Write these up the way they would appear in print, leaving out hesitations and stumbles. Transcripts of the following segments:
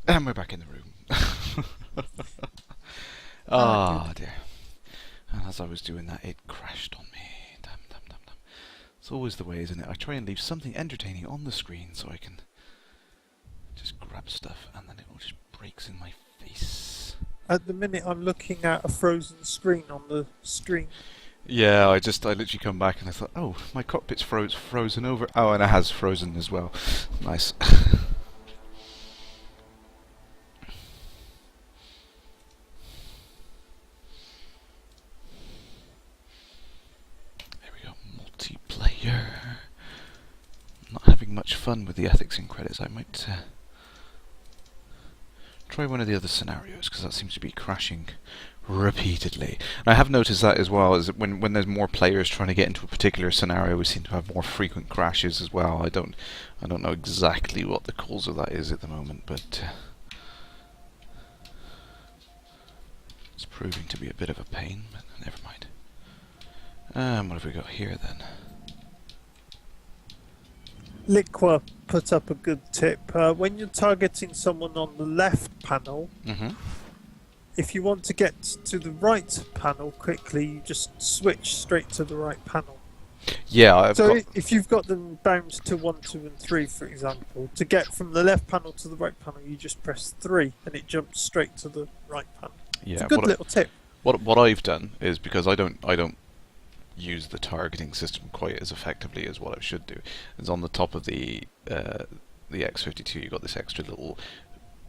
And we're back in the room. Good. Ah, dear. And as I was doing that, it crashed on me. Damn, damn, damn, damn. It's always the way, isn't it? I try and leave something entertaining on the screen so I can just grab stuff, and then it all just breaks in my face. At the minute, I'm looking at a frozen screen on the stream. Yeah, I literally come back and I thought, oh, my cockpit's frozen over. Oh, and it has frozen as well. Nice. There we go, multiplayer. Not having much fun with the ethics and credits. I might try one of the other scenarios, because that seems to be crashing repeatedly. And I have noticed that as well, is that when there's more players trying to get into a particular scenario, we seem to have more frequent crashes as well. I don't know exactly what the cause of that is at the moment, but it's proving to be a bit of a pain, but never mind. What have we got here then? Liqua put up a good tip. When you're targeting someone on the left panel, if you want to get to the right panel quickly, you just switch straight to the right panel. Yeah, If you've got them bound to 1, 2 and 3, for example, to get from the left panel to the right panel, you just press 3 and it jumps straight to the right panel. yeah. It's a good little tip. What I've done is, because I don't use the targeting system quite as effectively as what I should do, is on the top of the X52 you've got this extra little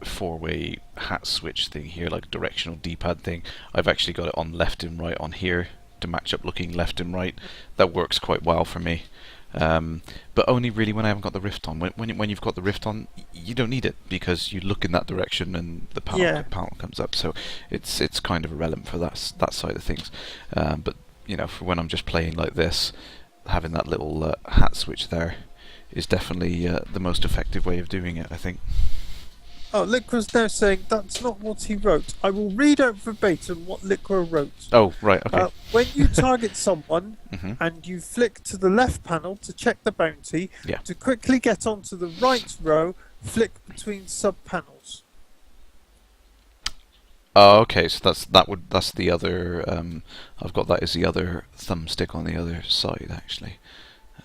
four-way hat switch thing here, like directional D-pad thing. I've actually got it on left and right on here to match up looking left and right. That works quite well for me. But only really when I haven't got the Rift on. When you've got the Rift on, you don't need it, because you look in that direction and the panel comes up. So it's kind of irrelevant for that side of things. But you know, for when I'm just playing like this, having that little hat switch there is definitely the most effective way of doing it, I think. Oh, Liqua's now saying that's not what he wrote. I will read out verbatim what Liqua wrote. Oh, right, okay. When you target someone and you flick to the left panel to check the bounty, to quickly get onto the right row, flick between sub-panels. Oh, okay, so that's the other. I've got that as the other thumbstick on the other side, actually.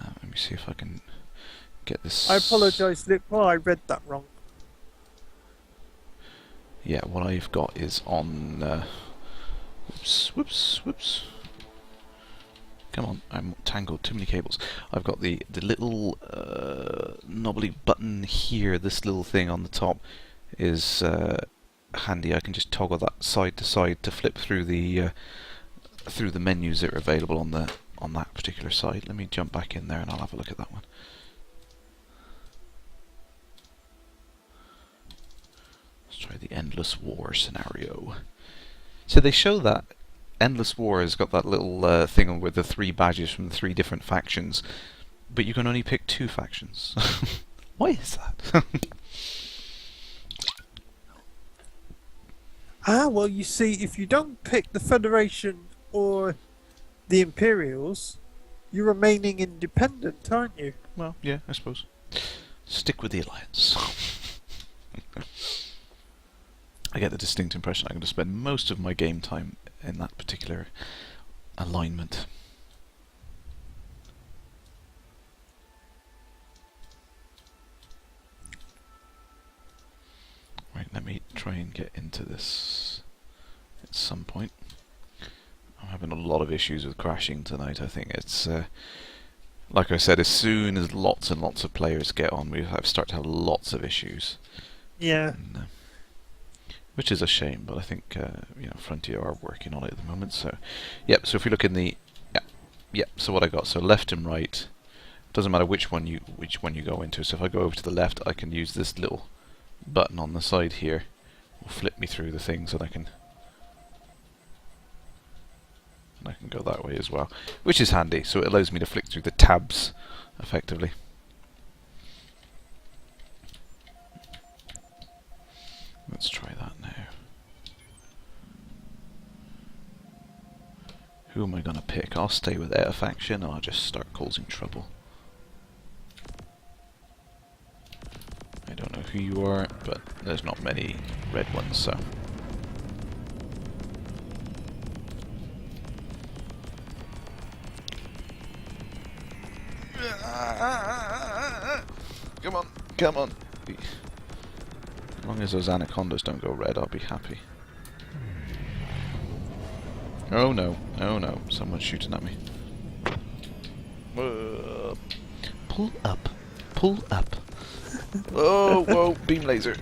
Let me see if I can get this. I apologise, Liqua, I read that wrong. Yeah, what I've got is on. Whoops. Come on, I'm tangled. Too many cables. I've got the little knobbly button here. This little thing on the top is handy. I can just toggle that side to side to flip through the menus that are available on that particular side. Let me jump back in there and I'll have a look at that one. Try the Endless War scenario. So they show that Endless War has got that little thing with the 3 badges from the 3 different factions, but you can only pick 2 factions. Why is that? Well, you see, if you don't pick the Federation or the Imperials, you're remaining independent, aren't you? Well, yeah, I suppose. Stick with the Alliance. I get the distinct impression I'm going to spend most of my game time in that particular alignment. Right, let me try and get into this at some point. I'm having a lot of issues with crashing tonight. I think it's, like I said, as soon as lots and lots of players get on, we start to have lots of issues. Yeah. And, which is a shame, but I think Frontier are working on it at the moment. So, yep. So if we look in the, So what I got, so left and right, doesn't matter which one you go into. So if I go over to the left, I can use this little button on the side here. Will flip me through the things, and I can go that way as well, which is handy. So it allows me to flick through the tabs effectively. Let's try that now. Who am I going to pick? I'll stay with Air Faction, or I'll just start causing trouble. I don't know who you are, but there's not many red ones, so. Come on, come on. As long as those anacondas don't go red, I'll be happy. Oh no, someone's shooting at me. Pull up, pull up. Oh, whoa, beam laser.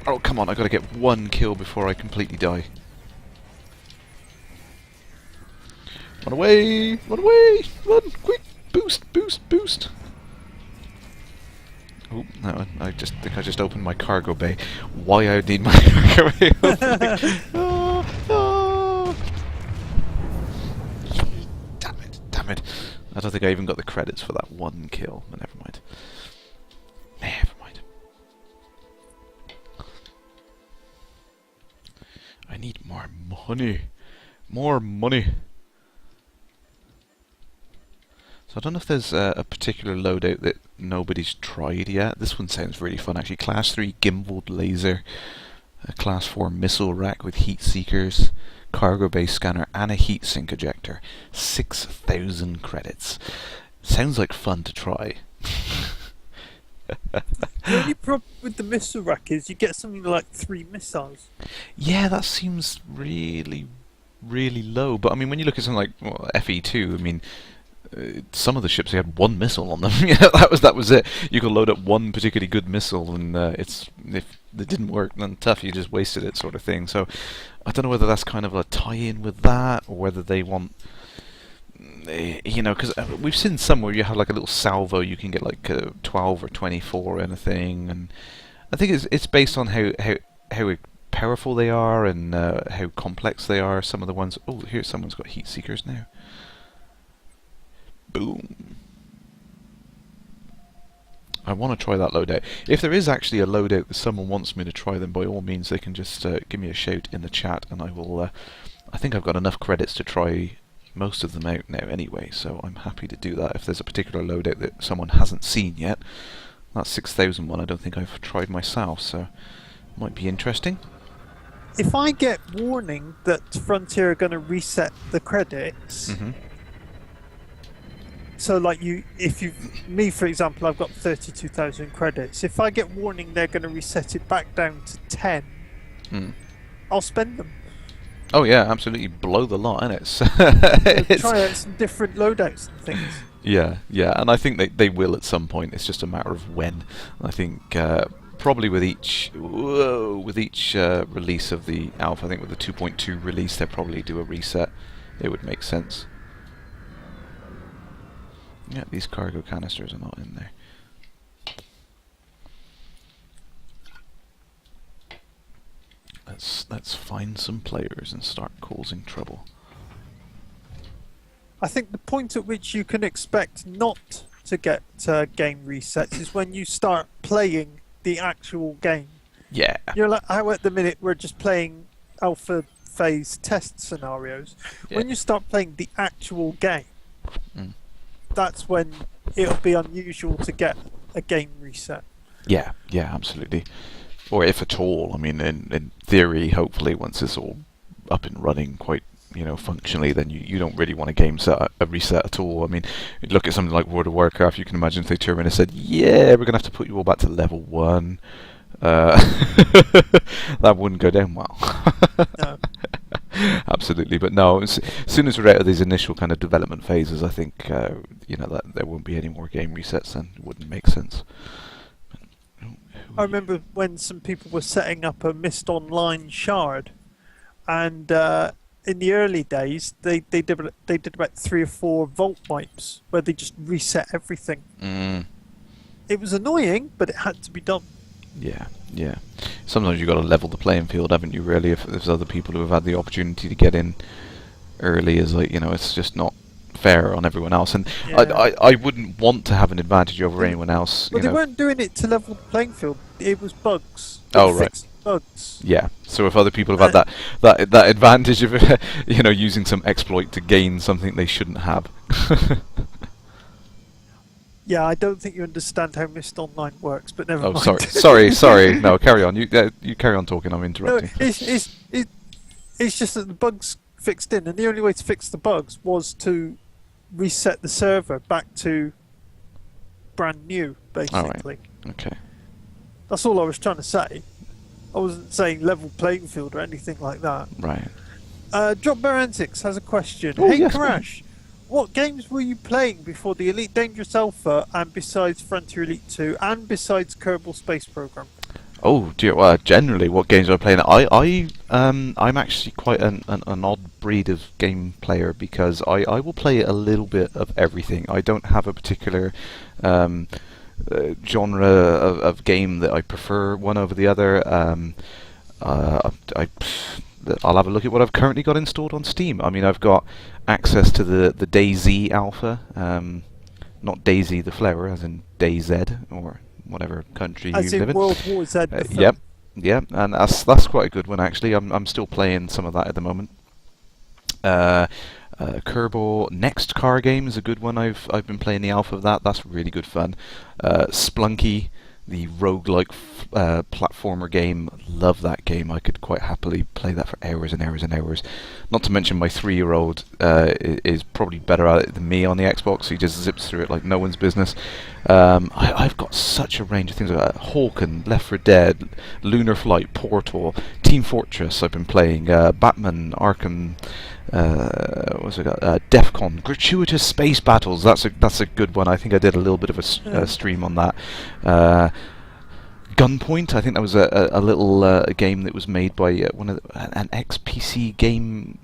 Oh, come on, I gotta get one kill before I completely die. Run away, run, quick, boost, boost, boost. Oh, no, I think I just opened my cargo bay. Why I would need my cargo bay opening. Oh. Damn it. I don't think I even got the credits for that one kill, but never mind. Never mind. I need more money. More money. So I don't know if there's a particular loadout that nobody's tried yet. This one sounds really fun actually. Class 3 gimbaled laser, a Class 4 missile rack with heat seekers, cargo bay scanner and a heat sink ejector. 6,000 credits. Sounds like fun to try. The only problem with the missile rack is you get something like 3 missiles. Yeah, that seems really, really low. But I mean, when you look at something like FE2, I mean, some of the ships they had 1 missile on them. Yeah, that was it. You could load up one particularly good missile, and if it didn't work, then tough. You just wasted it, sort of thing. So I don't know whether that's kind of a tie-in with that, or whether they want, you know, because we've seen some where you have like a little salvo. You can get like 12 or 24 anything, and I think it's based on how powerful they are and how complex they are. Some of the ones. Oh, here someone's got heat seekers now. Boom. I want to try that loadout. If there is actually a loadout that someone wants me to try, then by all means they can just give me a shout in the chat, and I will. I think I've got enough credits to try most of them out now anyway, so I'm happy to do that. If there's a particular loadout that someone hasn't seen yet, that 6,000 one I don't think I've tried myself, so might be interesting. If I get warning that Frontier are going to reset the credits. Mm-hmm. So, like me for example, I've got 32,000 credits. If I get warning they're going to reset it back down to 10, I'll spend them. Oh yeah, absolutely, blow the lot, innit? Try out some different loadouts and things. Yeah, and I think they will at some point. It's just a matter of when. I think probably with each release of the alpha, I think with the 2.2 release, they'll probably do a reset. It would make sense. Yeah, these cargo canisters are not in there. Let's find some players and start causing trouble. I think the point at which you can expect not to get game resets is when you start playing the actual game. Yeah. You're like, how at the minute we're just playing alpha phase test scenarios. Yeah. When you start playing the actual game, that's when it'll be unusual to get a game reset. Yeah, absolutely. Or if at all. I mean, in theory, hopefully, once it's all up and running quite, functionally, then you don't really want a reset at all. I mean, you look at something like World of Warcraft, you can imagine if they turned around and said, yeah, we're going to have to put you all back to level 1. That wouldn't go down well. No. Absolutely, but no. As soon as we're out of these initial kind of development phases, I think that there won't be any more game resets. Then it wouldn't make sense. I remember when some people were setting up a Mist Online shard, and in the early days, they did about 3 or 4 vault wipes where they just reset everything. It was annoying, but it had to be done. Yeah. Sometimes you've got to level the playing field, haven't you, really, if there's other people who have had the opportunity to get in early, it's just not fair on everyone else. And yeah. I wouldn't want to have an advantage over anyone else. Well, they weren't doing it to level the playing field. It was bugs. Oh, right. Bugs. Yeah, so if other people have had that advantage of using some exploit to gain something they shouldn't have. Yeah, I don't think you understand how Mist Online works, but never Oh, sorry, mind. sorry. No, carry on. You carry on talking. I'm No, interrupting. it's just that the bugs fixed in, and the only way to fix the bugs was to reset the server back to brand new, All right. basically. Okay. That's all I was trying to say. I wasn't saying level playing field or anything like that. Right. Drop Bear Antics has a question. Oh, Hey, yes, go ahead. Kerrash, what games were you playing before the Elite Dangerous Alpha, and besides Frontier Elite 2, and besides Kerbal Space Program? Oh dear. Well, generally, what games am I playing? I'm actually quite an odd breed of game player because I will play a little bit of everything. I don't have a particular genre of game that I prefer one over the other. I'll have a look at what I've currently got installed on Steam. I mean, I've got access to the DayZ alpha, not Daisy the flower, as in DayZ or whatever country As you in live in. World War Z, the film. Yep, yep, and that's quite a good one actually. I'm still playing some of that at the moment. Kerbal Next Car Game is a good one. I've been playing the alpha of that. That's really good fun. Splunky, the roguelike platformer game. Love that game. I could quite happily play that for hours and hours and hours. Not to mention my 3-year-old is probably better at it than me on the Xbox. He just zips through it like no one's business. I've got such a range of things like Hawken, Left 4 Dead, Lunar Flight, Portal, Team Fortress. I've been playing Batman, Arkham. What's it got? DEFCON, Gratuitous Space Battles. That's a good one. I think I did a little bit of a stream on that. Gunpoint. I think that was a little game that was made by an ex-PC game.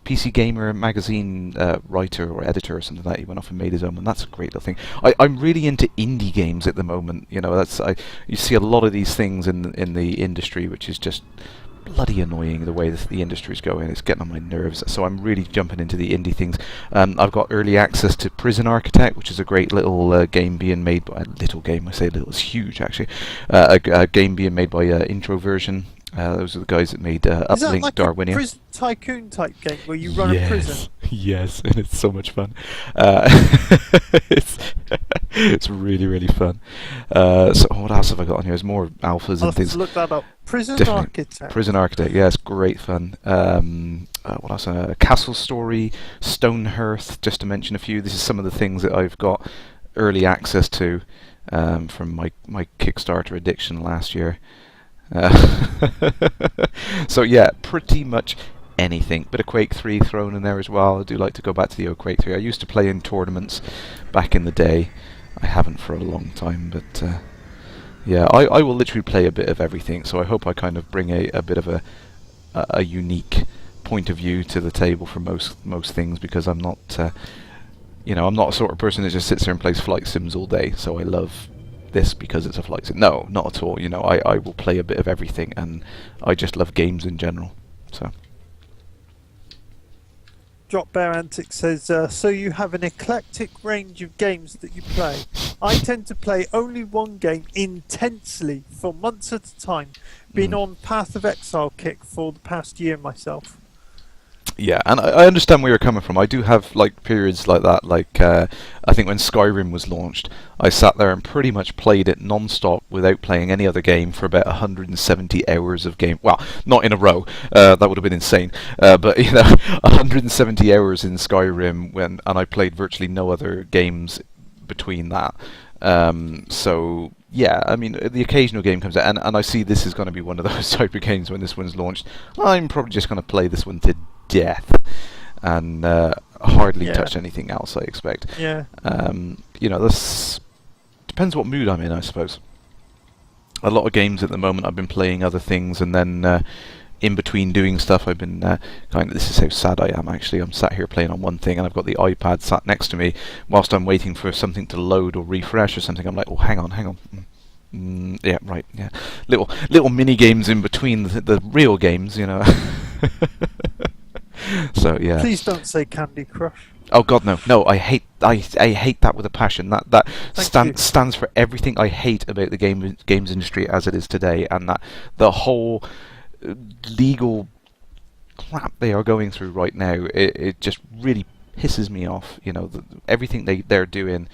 PC Gamer magazine writer or editor or something like that. He went off and made his own, and that's a great little thing. I'm really into indie games at the moment. You know, you see a lot of these things in the industry, which is just bloody annoying the way the industry is going. It's getting on my nerves. So I'm really jumping into the indie things. I've got early access to Prison Architect, which is a great little game being made by little game. I say little, it's huge actually. A game being made by Introversion. Those are the guys that made Is that Uplink like Darwinia. a prison tycoon type game where you run a prison? Yes, and it's so much fun. It's it's really really fun. So what else have I got on here? There's more alphas I'll and have things. to look that up. Prison Definitely. Architect. Prison Architect, yeah, it's great fun. What else? Castle Story, Stonehearth, just to mention a few. This is some of the things that I've got early access to from my Kickstarter addiction last year. So yeah, pretty much anything. Bit of Quake 3 thrown in there as well. I do like to go back to the old Quake 3. I used to play in tournaments back in the day. I haven't for a long time, but yeah, I will literally play a bit of everything. So I hope I kind of bring a bit of a unique point of view to the table for most things, because I'm not I'm not a sort of person that just sits there and plays flight sims all day. So I love this because it's a flight sim. No, not at all. I will play a bit of everything, and I just love games in general. So. Drop Bear Antics says, so you have an eclectic range of games that you play. I tend to play only one game intensely for months at a time. Been on Path of Exile kick for the past year myself. Yeah, and I understand where you're coming from. I do have like periods like that. Like I think when Skyrim was launched, I sat there and pretty much played it non-stop without playing any other game for about 170 hours of game. Well, not in a row. That would have been insane. But 170 hours in Skyrim and I played virtually no other games between that. So yeah, I mean, the occasional game comes out, and I see this is going to be one of those type of games when this one's launched. I'm probably just going to play this one to death and hardly touch anything else, I expect. Yeah. This depends what mood I'm in, I suppose. A lot of games at the moment I've been playing other things, and then in between doing stuff I've been this is how sad I am actually. I'm sat here playing on one thing and I've got the iPad sat next to me whilst I'm waiting for something to load or refresh or something. I'm like, oh, hang on. Yeah, right, yeah. Little mini games in between the real games, So yeah. Please don't say Candy Crush. Oh God, no! I hate that with a passion. That stands for everything I hate about the games industry as it is today, and that the whole legal crap they are going through right now. It just really pisses me off. Everything they're doing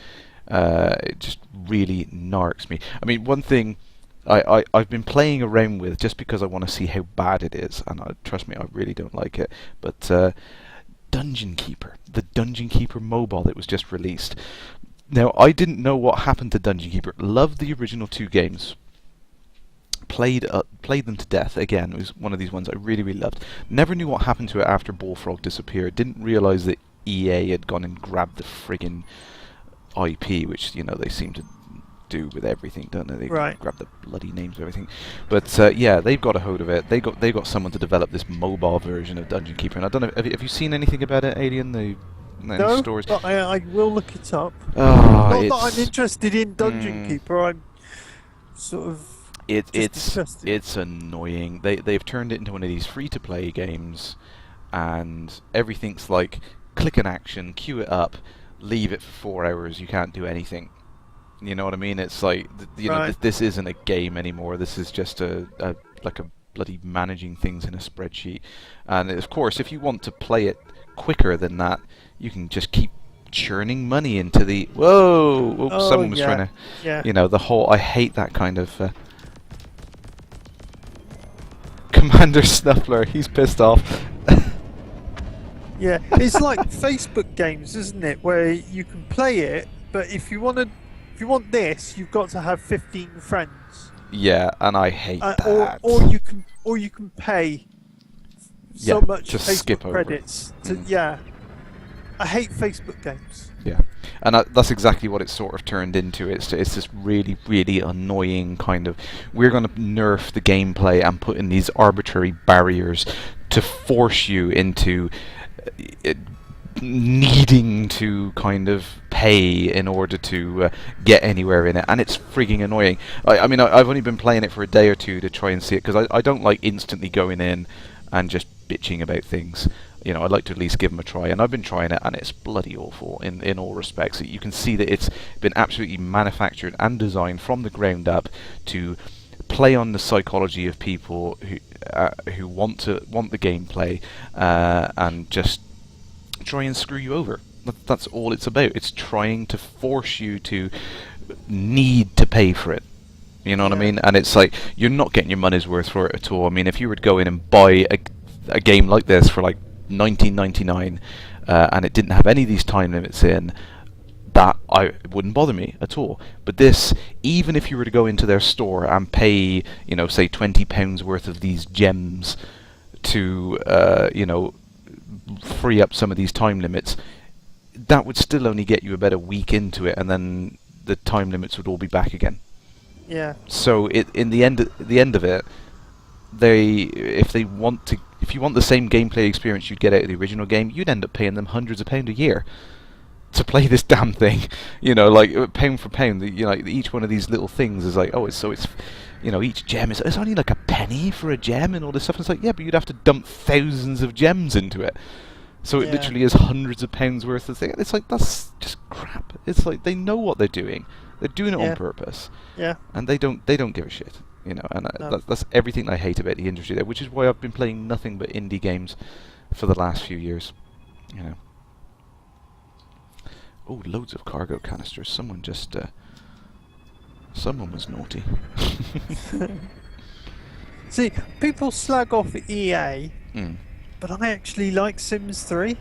It just really narcs me. I mean, one thing I've been playing around with just because I want to see how bad it is, and trust me, I really don't like it. But Dungeon Keeper, the Dungeon Keeper mobile that was just released. Now, I didn't know what happened to Dungeon Keeper. Loved the original two games. Played them to death. Again, it was one of these ones I really, really loved. Never knew what happened to it after Bullfrog disappeared. Didn't realise that EA had gone and grabbed the friggin' IP, which, you know, they seem to do with everything, don't they? They Right. grab the bloody names of everything. But yeah, they've got a hold of it. They got someone to develop this mobile version of Dungeon Keeper. And I don't know, have you seen anything about it, Alien? Any No, stories? but I will look it up. Oh, Not that I'm interested in Dungeon Keeper. I'm sort of just interested. it's annoying. They've turned it into one of these free-to-play games, and everything's like click an action, queue it up, leave it for 4 hours. You can't do anything. You know what I mean? It's like, you know, Right. this isn't a game anymore. This is just like a bloody managing things in a spreadsheet. And of course, if you want to play it quicker than that, you can just keep churning money into the... Whoa! Oops, Oh, someone was yeah. trying to... Yeah. You know, the whole... I hate that kind of... Commander Snuffler, he's pissed off. Yeah. It's like Facebook games, isn't it? Where you can play it, but if you want this, you've got to have 15 friends. Yeah, and I hate that. Or you can pay Yeah, so much to Facebook skip over. credits. Yeah. I hate Facebook games. Yeah, and that's exactly what it's sort of turned into. It's this really, really annoying kind of... We're going to nerf the gameplay and put in these arbitrary barriers to force you into needing to kind of pay in order to get anywhere in it, and it's frigging annoying. I mean, I've only been playing it for a day or two to try and see it, because I don't like instantly going in and just bitching about things. You know, I'd like to at least give them a try, and I've been trying it, and it's bloody awful in all respects. You can see that it's been absolutely manufactured and designed from the ground up to play on the psychology of people who want the gameplay and just try and screw you over. That's all it's about. It's trying to force you to need to pay for it. You know what I mean? And it's like, you're not getting your money's worth for it at all. I mean, if you were to go in and buy a game like this for like $19.99 and it didn't have any of these time limits in, that it wouldn't bother me at all. But this, even if you were to go into their store and pay, you know, say £20 worth of these gems to, you know, free up some of these time limits, that would still only get you about a week into it, and then the time limits would all be back again. Yeah. So in the end of it, if you want the same gameplay experience you'd get out of the original game, you'd end up paying them hundreds of pounds a year to play this damn thing. You know, like pound for pound. You know, like each one of these little things is like, it's you know, each gem it's only like a penny for a gem and all this stuff. And it's like, yeah, but you'd have to dump thousands of gems into it. So it literally is hundreds of pounds worth of thing. It's like, that's just crap. It's like, they know what they're doing. They're doing it on purpose. Yeah. And they don't give a shit. You know, and that's everything I hate about the industry there, which is why I've been playing nothing but indie games for the last few years. You know. Oh, loads of cargo canisters. Someone was naughty. See, people slag off EA, Mm. but I actually like Sims 3.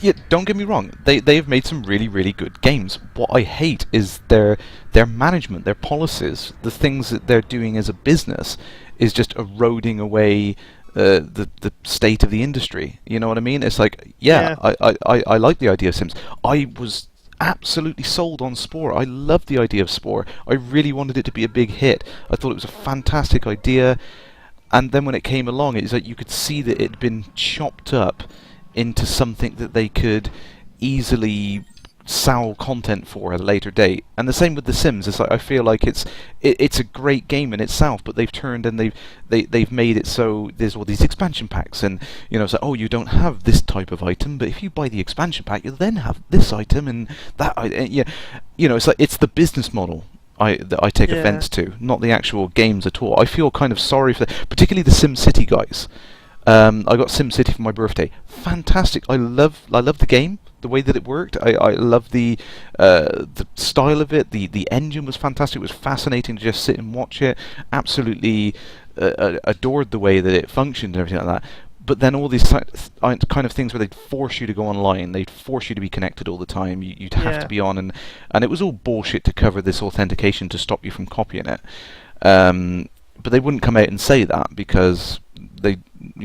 Yeah, don't get me wrong. They've made some really, really good games. What I hate is their management, their policies, the things that they're doing as a business is just eroding away the state of the industry. You know what I mean? It's like, I like the idea of Sims. I was absolutely sold on Spore. I loved the idea of Spore. I really wanted it to be a big hit. I thought it was a fantastic idea. And then when it came along, it's like you could see that it had been chopped up into something that they could easily sell content for at a later date. And the same with The Sims. It's like, I feel like it's a great game in itself, but they've turned and they've made it so there's all these expansion packs, and you know, it's like, oh, you don't have this type of item, but if you buy the expansion pack, you'll then have this item and that. Yeah, you know, it's like, it's the business model that I take offence to, not the actual games at all. I feel kind of sorry for particularly the SimCity guys. I got SimCity for my birthday. Fantastic. I love the game. the way that it worked. I love the style of it. The engine was fantastic. It was fascinating to just sit and watch it. Absolutely adored the way that it functioned and everything like that. But then all these kind of things where they'd force you to go online, they'd force you to be connected all the time. You'd have to be on, and it was all bullshit to cover this authentication to stop you from copying it. But they wouldn't come out and say that because they,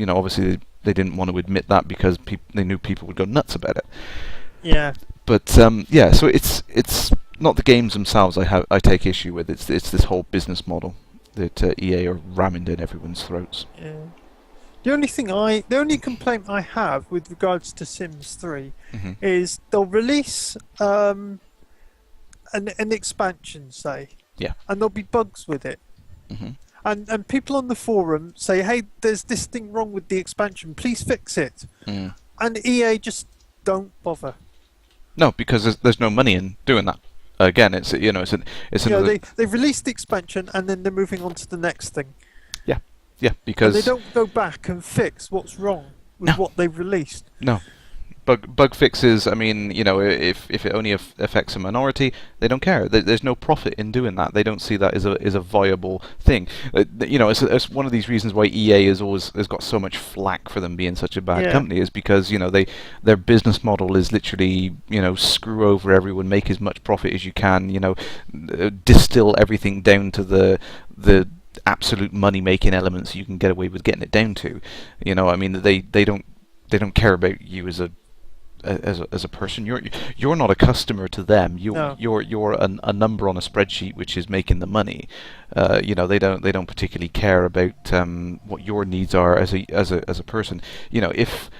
obviously they didn't want to admit that because they knew people would go nuts about it. Yeah. But yeah, so it's not the games themselves I take issue with. It's this whole business model that EA are ramming down everyone's throats. Yeah. The only complaint I have with regards to Sims 3 is they'll release an expansion, say, and there'll be bugs with it. And people on the forum say, hey, there's this thing wrong with the expansion, please fix it. And EA just don't bother. No, because there's no money in doing that. Again, it's another... They've released the expansion and then they're moving on to the next thing. Yeah, because... And they don't go back and fix what's wrong with what they've released. No. Bug fixes, I mean, if it only affects a minority, they don't care. There's no profit in doing that. They don't see that as a viable thing. It's one of these reasons why EA has got so much flack for them being such a bad company, is because their business model is literally screw over everyone, make as much profit as you can, distill everything down to the absolute money making elements you can get away with getting it down to. I mean, they don't care about you as a person. You're not a customer to them. You're a number on a spreadsheet which is making the money. They don't particularly care about what your needs are as a person. If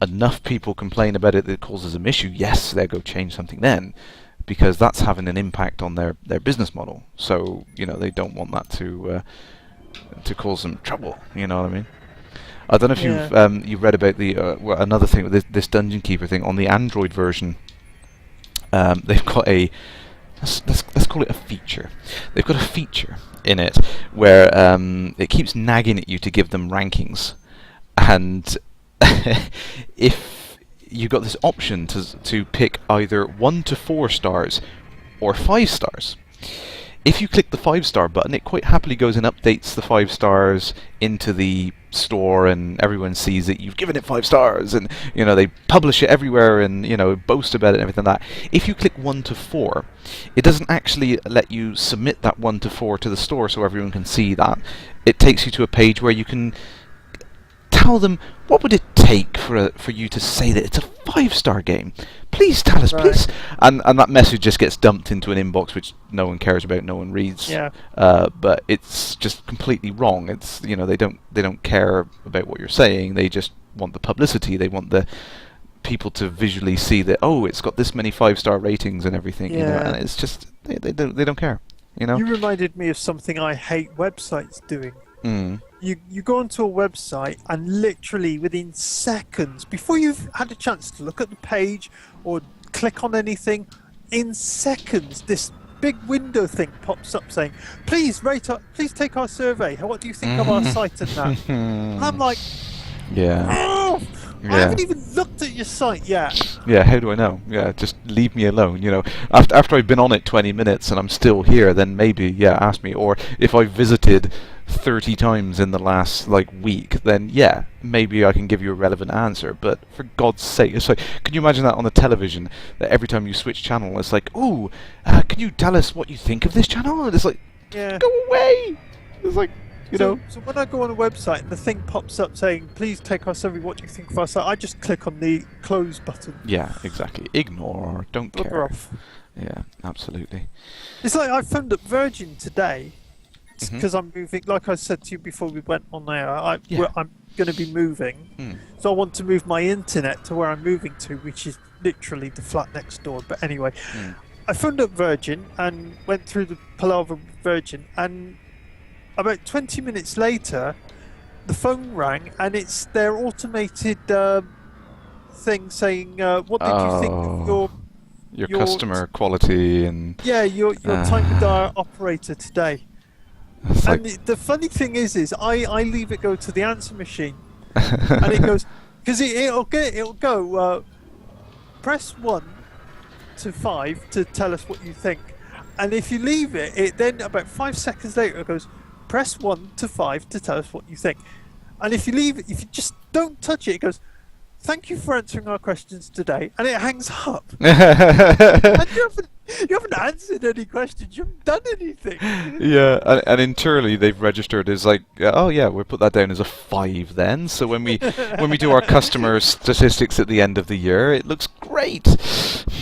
enough people complain about it that it causes an issue, yes, they'll go change something then, because that's having an impact on their business model. So they don't want that to cause them trouble. You know what I mean? I don't know if you've read about the another thing with this Dungeon Keeper thing on the Android version. They've got let's call it a feature. They've got a feature in it where it keeps nagging at you to give them rankings, and if you got this option to pick either 1 to 4 stars or 5 stars. If you click the 5-star button, it quite happily goes and updates the 5 stars into the store, and everyone sees that you've given it 5 stars, and they publish it everywhere and boast about it and everything like that. If you click 1 to 4, it doesn't actually let you submit that 1 to 4 to the store so everyone can see that. It takes you to a page where you can tell them what would it take for you to say that it's a 5-star game. Please tell us, please. And that message just gets dumped into an inbox which no one cares about, no one reads. But it's just completely wrong. It's they don't care about what you're saying. They just want the publicity. They want the people to visually see that, oh, it's got this many 5-star ratings and everything. And it's just they don't care. You reminded me of something I hate websites doing. You go onto a website and literally within seconds, before you've had a chance to look at the page or click on anything, in seconds this big window thing pops up saying, please take our survey. What do you think of our site and that? And I'm like, oh, I haven't even looked at your site yet. Yeah, how do I know? Yeah, just leave me alone. After I've been on it 20 minutes and I'm still here, then maybe, ask me. Or if I visited 30 times in the last week, then maybe I can give you a relevant answer. But for God's sake, it's like, can you imagine that on the television, that every time you switch channel, it's like, oh, can you tell us what you think of this channel? And it's like, go away. It's like, So when I go on a website and the thing pops up saying, please take our survey, what do you think of our site? I just click on the close button. Yeah, exactly. Ignore, don't care. Off. Yeah, absolutely. It's like I phoned up Virgin today, because I'm moving, like I said to you before we went on there, I'm going to be moving. So I want to move my internet to where I'm moving to, which is literally the flat next door. But anyway, I phoned up Virgin and went through the palaver with Virgin, and about 20 minutes later, the phone rang, and it's their automated thing saying, what did you think of your customer quality and... Yeah, your time with our operator today. And the funny thing is I leave it go to the answer machine, and it goes, because it'll go, press 1 to 5 to tell us what you think. And if you leave it, it then about 5 seconds later it goes, press 1 to 5 to tell us what you think. And if you leave it, if you just don't touch it, it goes, thank you for answering our questions today, and it hangs up. And you haven't answered any questions. You haven't done anything. Yeah, and internally they've registered as like, oh yeah, we'll put that down as a 5 then. So when we do our customer statistics at the end of the year, it looks great.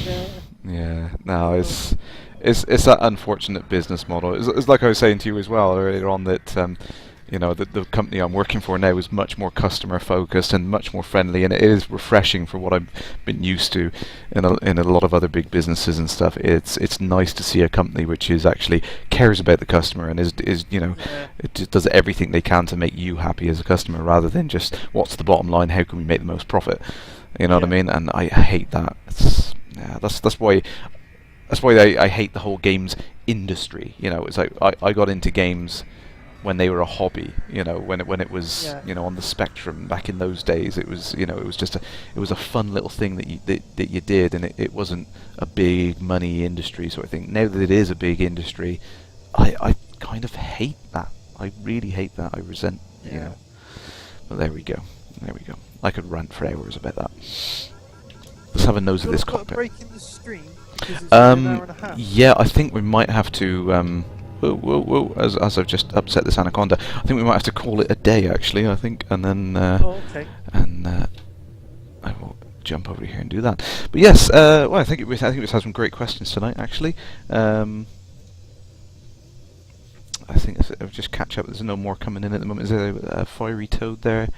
Yeah. Yeah, no, it's that unfortunate business model. It's like I was saying to you as well earlier on that the company I'm working for now is much more customer focused and much more friendly, and it is refreshing for what I've been used to in a lot of other big businesses and stuff. It's nice to see a company which is actually cares about the customer and is it just does everything they can to make you happy as a customer, rather than just what's the bottom line, how can we make the most profit. You know what I mean? And I hate that. That's why I hate the whole games industry. It's like I got into games when they were a hobby, when it was on the spectrum back in those days. It was it was a fun little thing that you did, and it wasn't a big money industry sort of thing. Now that it is a big industry, I kind of hate that. I really hate that. I resent, But there we go. I could rant for hours about that. Let's have a nose at this cockpit. Break in the stream because it's an hour and a half. Yeah, I think we might have to. Whoa! As I've just upset this anaconda, I think we might have to call it a day. Actually, I think, and then okay. And I will jump over here and do that. But yes, well, I think we've had some great questions tonight. Actually, I think I'll just catch up. There's no more coming in at the moment. Is there a fiery toad there?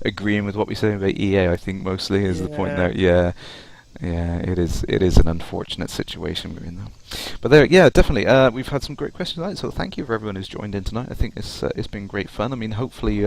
Agreeing with what we say about EA, I think mostly is the point there. Yeah, it is an unfortunate situation we're in though. But there, definitely. We've had some great questions tonight, so thank you for everyone who's joined in tonight. I think it's been great fun. I mean, hopefully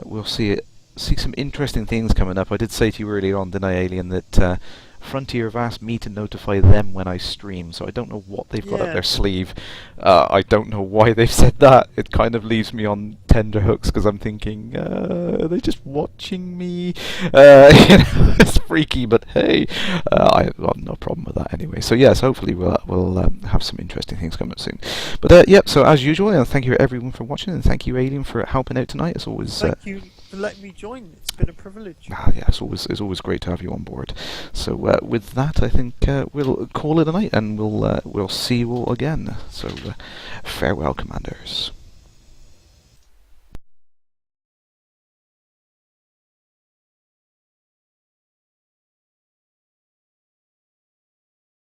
we'll see some interesting things coming up. I did say to you earlier on, didn't I, Alien, that Frontier have asked me to notify them when I stream, so I don't know what they've got up their sleeve. I don't know why they've said that. It kind of leaves me on tender hooks because I'm thinking, are they just watching me? It's freaky, but hey, I've got no problem with that anyway. So yes, hopefully we'll have some interesting things coming up soon. But so as usual, thank you everyone for watching, and thank you, Alien, for helping out tonight. It's always thank you for letting me join. It's been a privilege. Yeah, it's always great to have you on board. So with that, I think we'll call it a night, and we'll see you all again. So farewell, Commanders.